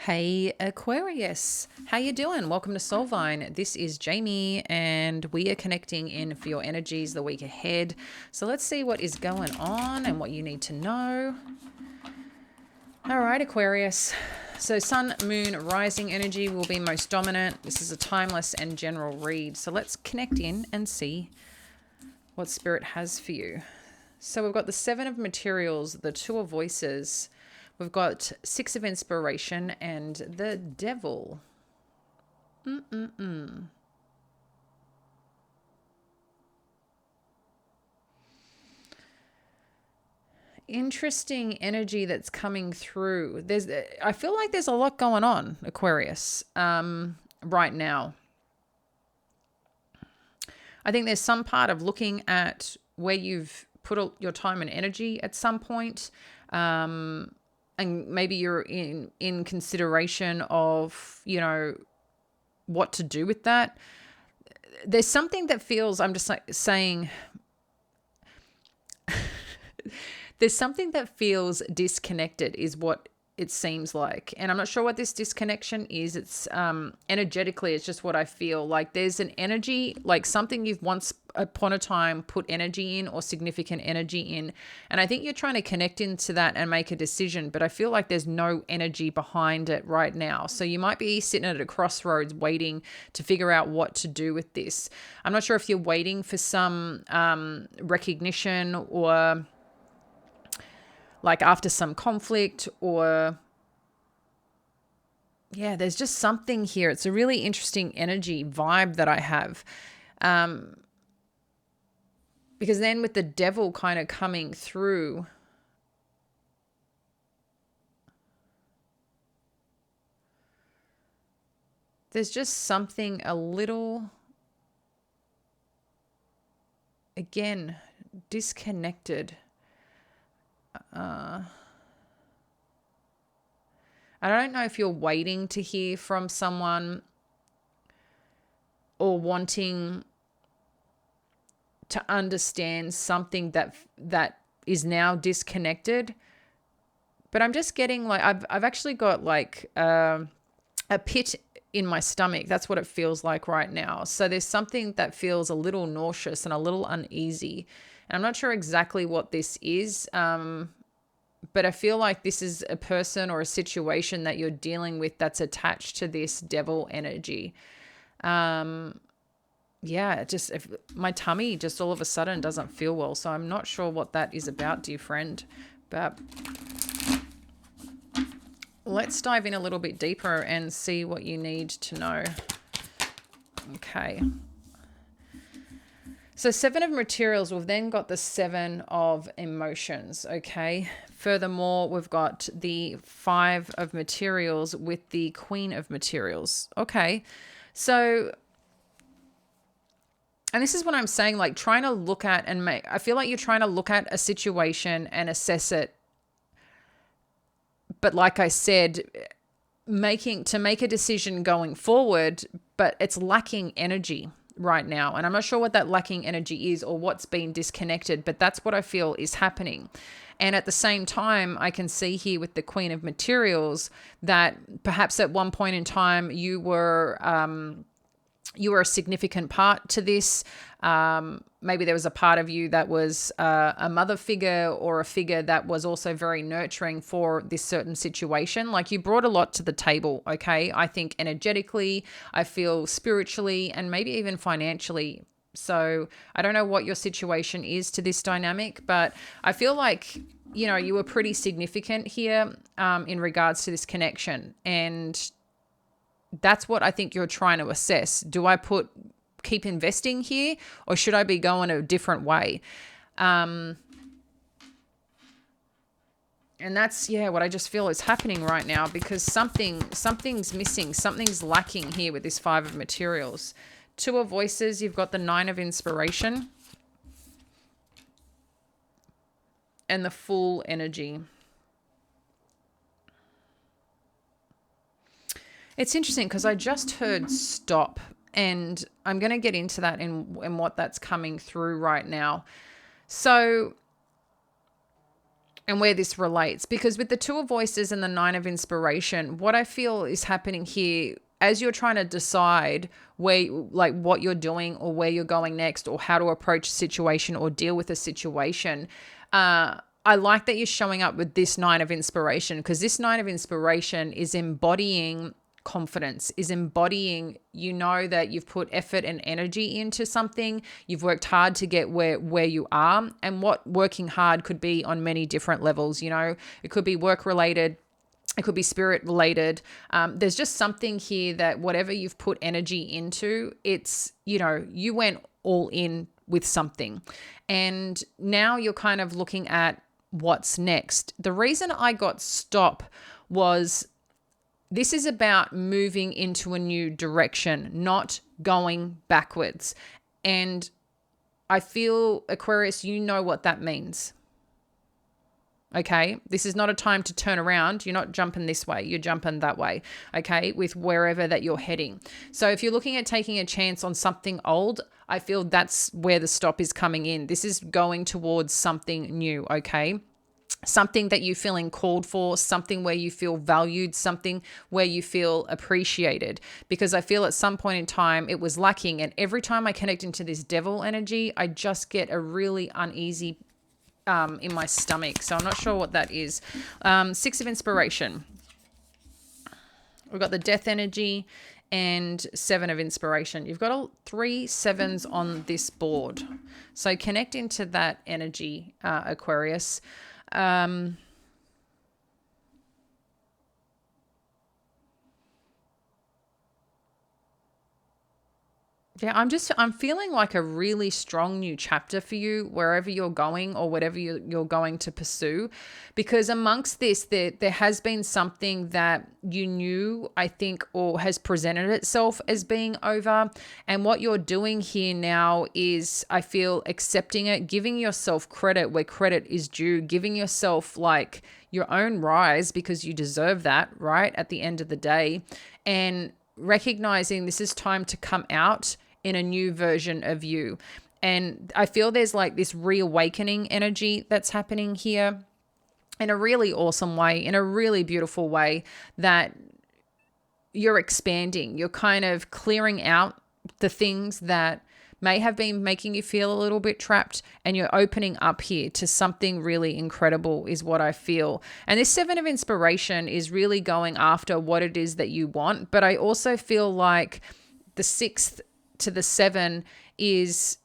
Hey Aquarius, how you doing? Welcome to Soulvine. This is Jamie and we are connecting in for your energies the week ahead. So let's see what is going on and what you need to know. All right, Aquarius. So sun, moon, rising energy will be most dominant. This is a timeless and general read. So let's connect in and see what Spirit has for you. So we've got the Seven of Materials, the Two of Voices. We've got Six of Inspiration and the Devil. Interesting energy that's coming through. I feel like there's a lot going on, Aquarius, right now. I think there's some part of looking at where you've put your time and energy at some point. And maybe you're in consideration of, what to do with that. There's something that feels, I'm just like saying, there's something that feels disconnected is what it seems like. And I'm not sure what this disconnection is. It's energetically, it's just what I feel. Like there's an energy, like something you've once upon a time put energy in or significant energy in. And I think you're trying to connect into that and make a decision, but I feel like there's no energy behind it right now. So you might be sitting at a crossroads waiting to figure out what to do with this. I'm not sure if you're waiting for some recognition or like after some conflict or there's just something here. It's a really interesting energy vibe that I have. Because then with the Devil kind of coming through, there's just something a little, again, disconnected. I don't know if you're waiting to hear from someone or wanting to understand something that is now disconnected, but I'm just getting like I've actually got like a pit in my stomach. That's what it feels like right now. So there's something that feels a little nauseous and a little uneasy. And I'm not sure exactly what this is, but I feel like this is a person or a situation that you're dealing with that's attached to this Devil energy. If my tummy just all of a sudden doesn't feel well. So I'm not sure what that is about, dear friend. But let's dive in a little bit deeper and see what you need to know. Okay. So Seven of Materials, we've then got the Seven of Emotions, okay? Furthermore, we've got the Five of Materials with the Queen of Materials. Okay, so, and this is what I'm saying, like trying to look at and I feel like you're trying to look at a situation and assess it. But like I said, make a decision going forward, but it's lacking energy right now. And I'm not sure what that lacking energy is or what's been disconnected, but that's what I feel is happening. And at the same time, I can see here with the Queen of Materials that perhaps at one point in time you were a significant part to this. Maybe there was a part of you that was a mother figure or a figure that was also very nurturing for this certain situation. Like you brought a lot to the table, okay? I think energetically, I feel spiritually, and maybe even financially. So I don't know what your situation is to this dynamic, but I feel like, you were pretty significant here in regards to this connection. And that's what I think you're trying to assess. Do I keep investing here or should I be going a different way? And that's, what I just feel is happening right now because something's missing. Something's lacking here with this Five of Materials. Two of Voices, you've got the Nine of Inspiration and the Fool energy. It's interesting because I just heard stop, and I'm going to get into that in what that's coming through right now. So and where this relates. Because with the Two of Voices and the Nine of Inspiration, what I feel is happening here as you're trying to decide where, like, what you're doing or where you're going next or how to approach a situation or deal with a situation. I like that you're showing up with this Nine of Inspiration, because this Nine of Inspiration is embodying confidence, is embodying, you know, that you've put effort and energy into something, you've worked hard to get where you are. And what working hard could be on many different levels, you know, it could be work related, it could be spirit related. There's just something here that whatever you've put energy into, it's, you know, you went all in with something. And now you're kind of looking at what's next. The reason I got stop was this is about moving into a new direction, not going backwards. And I feel, Aquarius, you know what that means. Okay, this is not a time to turn around. You're not jumping this way, you're jumping that way, okay, with wherever that you're heading. So if you're looking at taking a chance on something old, I feel that's where the stop is coming in. This is going towards something new, okay? Something that you're feeling called for, something where you feel valued, something where you feel appreciated. Because I feel at some point in time it was lacking. And every time I connect into this devil energy, I just get a really uneasy in my stomach. So I'm not sure what that is. Six of Inspiration. We've got the Death energy and Seven of Inspiration. You've got all 3 sevens on this board. So connect into that energy, Aquarius. Yeah, I'm feeling like a really strong new chapter for you wherever you're going or whatever you're going to pursue. Because amongst this, there has been something that you knew, I think, or has presented itself as being over. And what you're doing here now is, I feel, accepting it, giving yourself credit where credit is due, giving yourself like your own rise because you deserve that, right? At the end of the day. And recognizing this is time to come out in a new version of you. And I feel there's like this reawakening energy that's happening here in a really awesome way, in a really beautiful way, that you're expanding. You're kind of clearing out the things that may have been making you feel a little bit trapped, and you're opening up here to something really incredible is what I feel. And this Seven of Inspiration is really going after what it is that you want. But I also feel like the 6th to the 7 is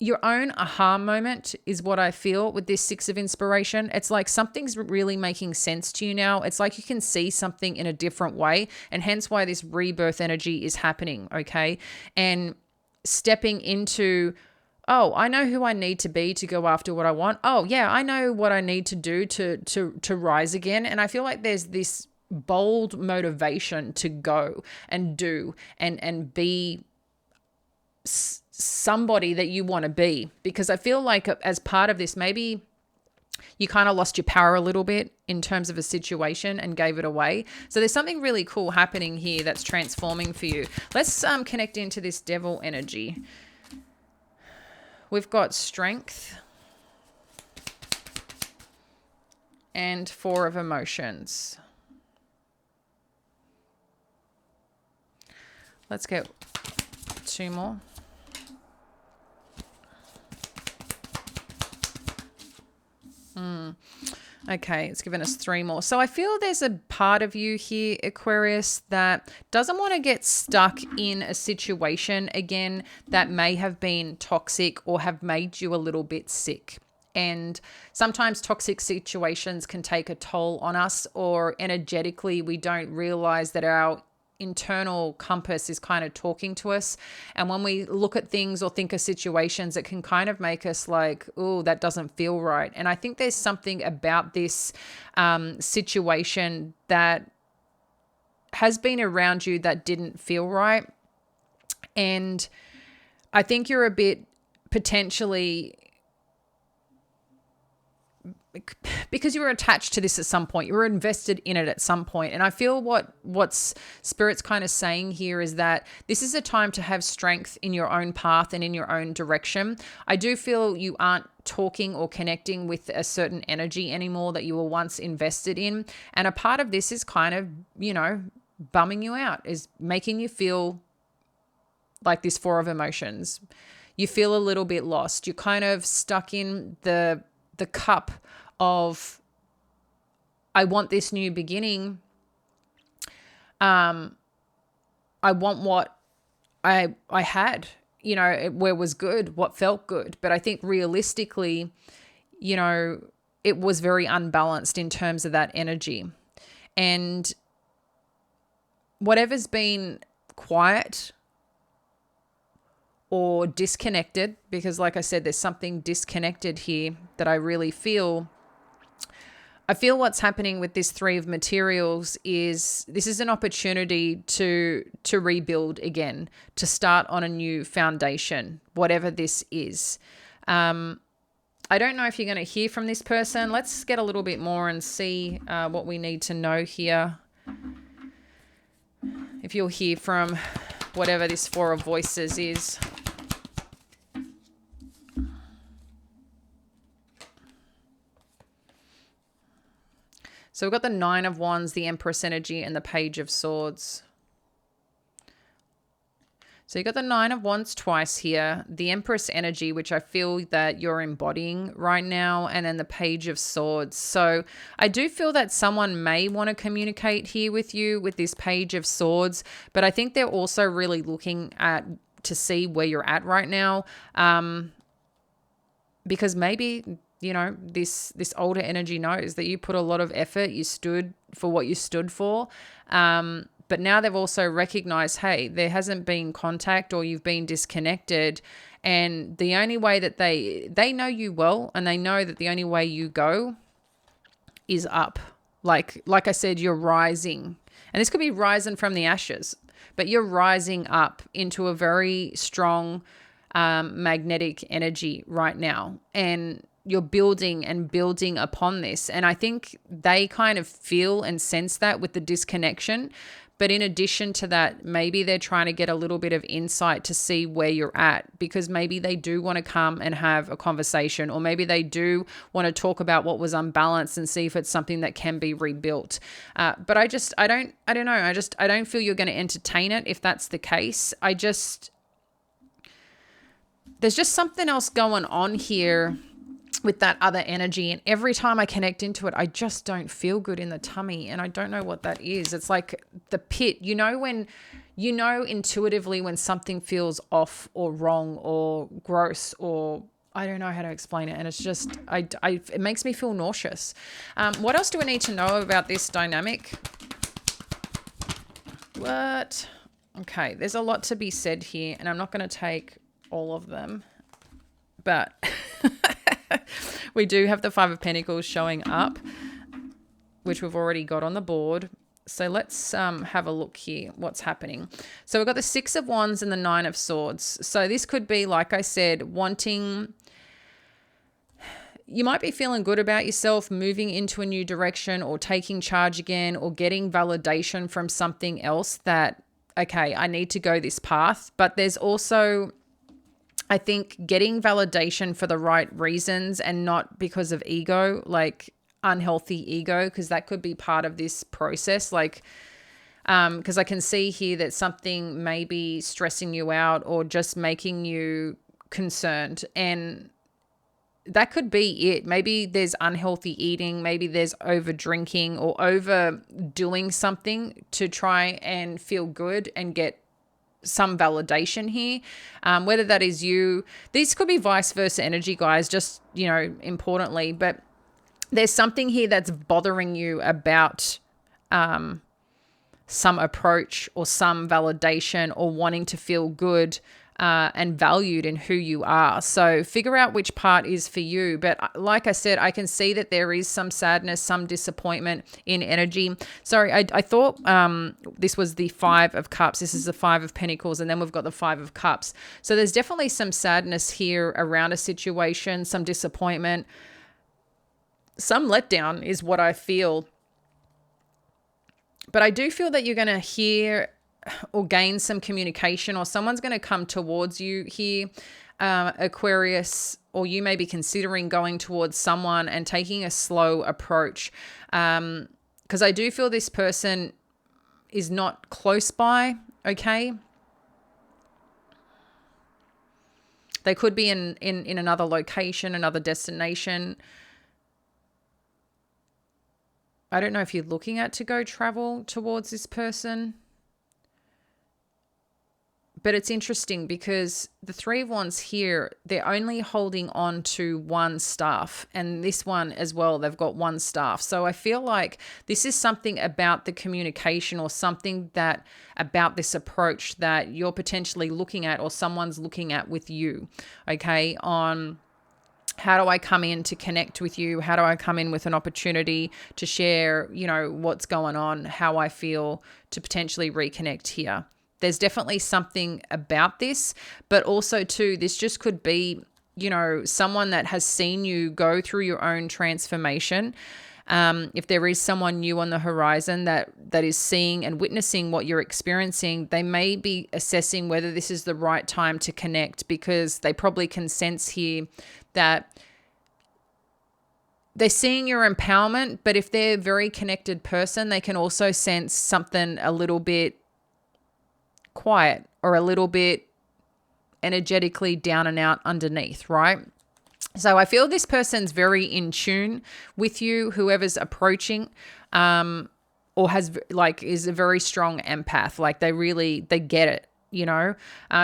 your own aha moment is what I feel with this 6 of Inspiration. It's like something's really making sense to you now. It's like you can see something in a different way, and hence why this rebirth energy is happening, okay? And stepping into, oh, I know who I need to be to go after what I want. Oh, yeah, I know what I need to do to rise again. And I feel like there's this bold motivation to go and do and be somebody that you want to be. Because I feel like as part of this, maybe you kind of lost your power a little bit in terms of a situation and gave it away. So there's something really cool happening here that's transforming for you. Let's connect into this devil energy. We've got Strength and 4 of Emotions. Let's get 2 more. Okay, it's given us 3 more. So I feel there's a part of you here, Aquarius, that doesn't want to get stuck in a situation again that may have been toxic or have made you a little bit sick. And sometimes toxic situations can take a toll on us, or energetically we don't realize that our internal compass is kind of talking to us. And when we look at things or think of situations, it can kind of make us like, oh, that doesn't feel right. And I think there's something about this situation that has been around you that didn't feel right. And I think you're a bit potentially because you were attached to this at some point, you were invested in it at some point. And I feel what's Spirit's kind of saying here is that this is a time to have strength in your own path and in your own direction. I do feel you aren't talking or connecting with a certain energy anymore that you were once invested in. And a part of this is kind of, bumming you out, is making you feel like this Four of Emotions. You feel a little bit lost. You're kind of stuck in the cup of, I want this new beginning. I want what I had, where was good, what felt good. But I think realistically, it was very unbalanced in terms of that energy. And whatever's been quiet or disconnected, because like I said, there's something disconnected here that I really feel. I feel what's happening with this Three of Materials is this is an opportunity to rebuild again, to start on a new foundation, whatever this is. I don't know if you're going to hear from this person. Let's get a little bit more and see what we need to know here. If you'll hear from whatever this Four of Voices is. So we've got the Nine of Wands, the Empress energy, and the Page of Swords. So you got the Nine of Wands twice here, the Empress energy, which I feel that you're embodying right now, and then the Page of Swords. So I do feel that someone may want to communicate here with you with this Page of Swords, but I think they're also really looking to see where you're at right now, because maybe this older energy knows that you put a lot of effort, you stood for what you stood for. But now they've also recognized, hey, there hasn't been contact or you've been disconnected. And the only way that they know you well, and they know that the only way you go is up. Like I said, you're rising. And this could be rising from the ashes, but you're rising up into a very strong magnetic energy right now. And you're building and building upon this. And I think they kind of feel and sense that with the disconnection. But in addition to that, maybe they're trying to get a little bit of insight to see where you're at, because maybe they do want to come and have a conversation, or maybe they do want to talk about what was unbalanced and see if it's something that can be rebuilt. But I don't know. I don't feel you're going to entertain it if that's the case. There's just something else going on here with that other energy. And every time I connect into it, I just don't feel good in the tummy. And I don't know what that is. It's like the pit, when intuitively when something feels off or wrong or gross, or I don't know how to explain it. And it's just, it makes me feel nauseous. What else do we need to know about this dynamic? Okay, there's a lot to be said here, and I'm not going to take all of them, but we do have the Five of Pentacles showing up, which we've already got on the board. So let's have a look here, what's happening. So we've got the Six of Wands and the Nine of Swords. So this could be, like I said, you might be feeling good about yourself, moving into a new direction, or taking charge again, or getting validation from something else that, okay, I need to go this path. But there's also, I think, getting validation for the right reasons and not because of ego, like unhealthy ego, because that could be part of this process. Like, because I can see here that something may be stressing you out or just making you concerned. And that could be it. Maybe there's unhealthy eating. Maybe there's over drinking or overdoing something to try and feel good and get some validation here, whether that is you. These could be vice versa energy, guys, just, importantly, but there's something here that's bothering you about some approach or some validation or wanting to feel good and valued in who you are. So figure out which part is for you. But like I said, I can see that there is some sadness, some disappointment in energy. Sorry, I thought this was the Five of Cups. This is the Five of Pentacles, and then we've got the Five of Cups. So there's definitely some sadness here around a situation, some disappointment. some letdown is what I feel. But I do feel that you're going to hear or gain some communication, or someone's going to come towards you here, Aquarius, or you may be considering going towards someone and taking a slow approach. Because I do feel this person is not close by, okay? They could be in another location, another destination. I don't know if you're looking at to go travel towards this person. But it's interesting because the Three of Wands here, they're only holding on to one staff. And this one as well, they've got one staff. So I feel like this is something about the communication, or something that about this approach that you're potentially looking at, or someone's looking at with you, okay, on how do I come in to connect with you? How do I come in with an opportunity to share, what's going on, how I feel to potentially reconnect here? There's definitely something about this, but also too, this just could be, someone that has seen you go through your own transformation. If there is someone new on the horizon that is seeing and witnessing what you're experiencing, they may be assessing whether this is the right time to connect, because they probably can sense here that they're seeing your empowerment, but if they're a very connected person, they can also sense something a little bit quiet or a little bit energetically down and out underneath, right? So I feel this person's very in tune with you, whoever's approaching, or is a very strong empath. Like they get it,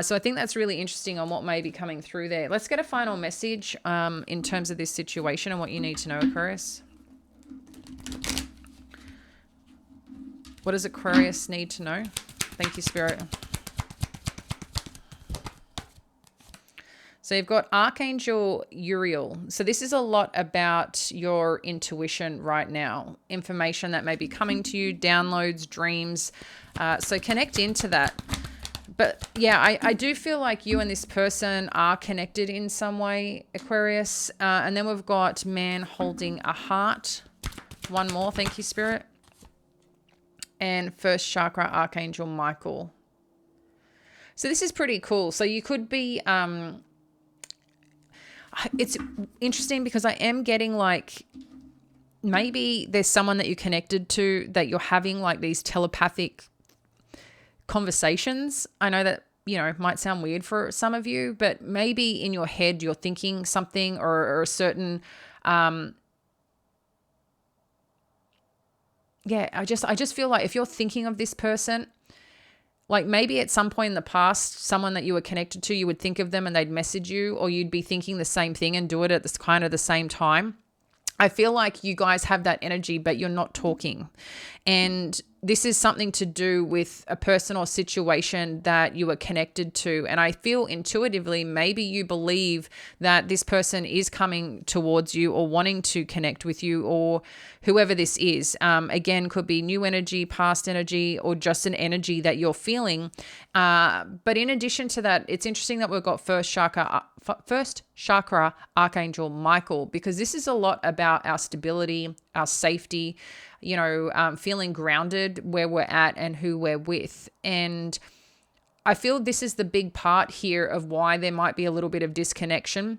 So I think that's really interesting on what may be coming through there. Let's get a final message in terms of this situation and what you need to know, Aquarius. What does Aquarius need to know? Thank you, Spirit. So you've got Archangel Uriel. So this is a lot about your intuition right now. Information that may be coming to you, downloads, dreams. So connect into that. But yeah, I do feel like you and this person are connected in some way, Aquarius. And then we've got man holding a heart. One more. Thank you, Spirit. And first chakra, Archangel Michael. So this is pretty cool. So you could be, it's interesting because I am getting like, maybe there's someone that you're connected to that you're having like these telepathic conversations. I know that, might sound weird for some of you, but maybe in your head you're thinking something or a certain, I just feel like if you're thinking of this person, like maybe at some point in the past, someone that you were connected to, you would think of them and they'd message you, or you'd be thinking the same thing and do it at this kind of the same time. I feel like you guys have that energy, but you're not talking. And this is something to do with a person or situation that you are connected to. And I feel intuitively, maybe you believe that this person is coming towards you or wanting to connect with you, or whoever this is. Again, could be new energy, past energy, or just an energy that you're feeling. But in addition to that, it's interesting that we've got first chakra, Archangel Michael, because this is a lot about our stability, our safety, feeling grounded where we're at and who we're with. And I feel this is the big part here of why there might be a little bit of disconnection,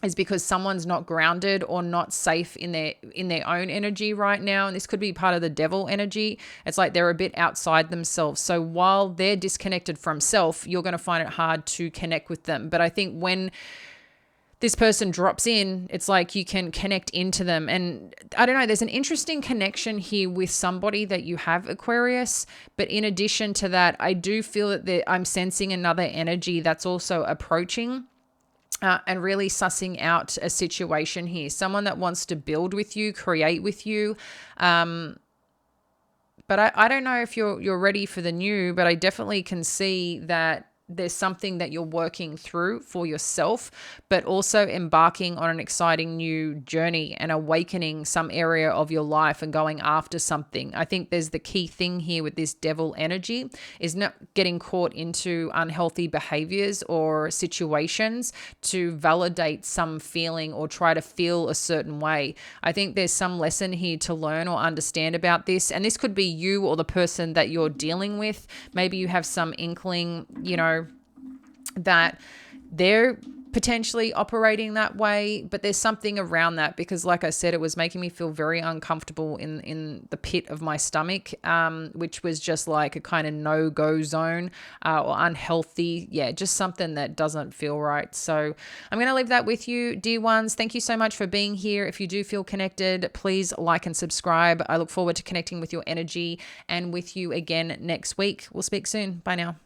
is because someone's not grounded or not safe in their own energy right now. And this could be part of the devil energy. It's like they're a bit outside themselves. So while they're disconnected from self, you're going to find it hard to connect with them. But I think when this person drops in, it's like you can connect into them. And I don't know, there's an interesting connection here with somebody that you have, Aquarius. But in addition to that, I do feel that I'm sensing another energy that's also approaching and really sussing out a situation here. Someone that wants to build with you, create with you. But I don't know if you're ready for the new, but I definitely can see that there's something that you're working through for yourself, but also embarking on an exciting new journey and awakening some area of your life and going after something. I think there's the key thing here with this devil energy is not getting caught into unhealthy behaviors or situations to validate some feeling or try to feel a certain way. I think there's some lesson here to learn or understand about this. And this could be you or the person that you're dealing with. Maybe you have some inkling, that they're potentially operating that way, but there's something around that, because like I said, it was making me feel very uncomfortable in the pit of my stomach, which was just like a kind of no-go zone, or unhealthy. Yeah, just something that doesn't feel right. So I'm going to leave that with you, dear ones. Thank you so much for being here. If you do feel connected, please like and subscribe. I look forward to connecting with your energy and with you again next week. We'll speak soon. Bye now.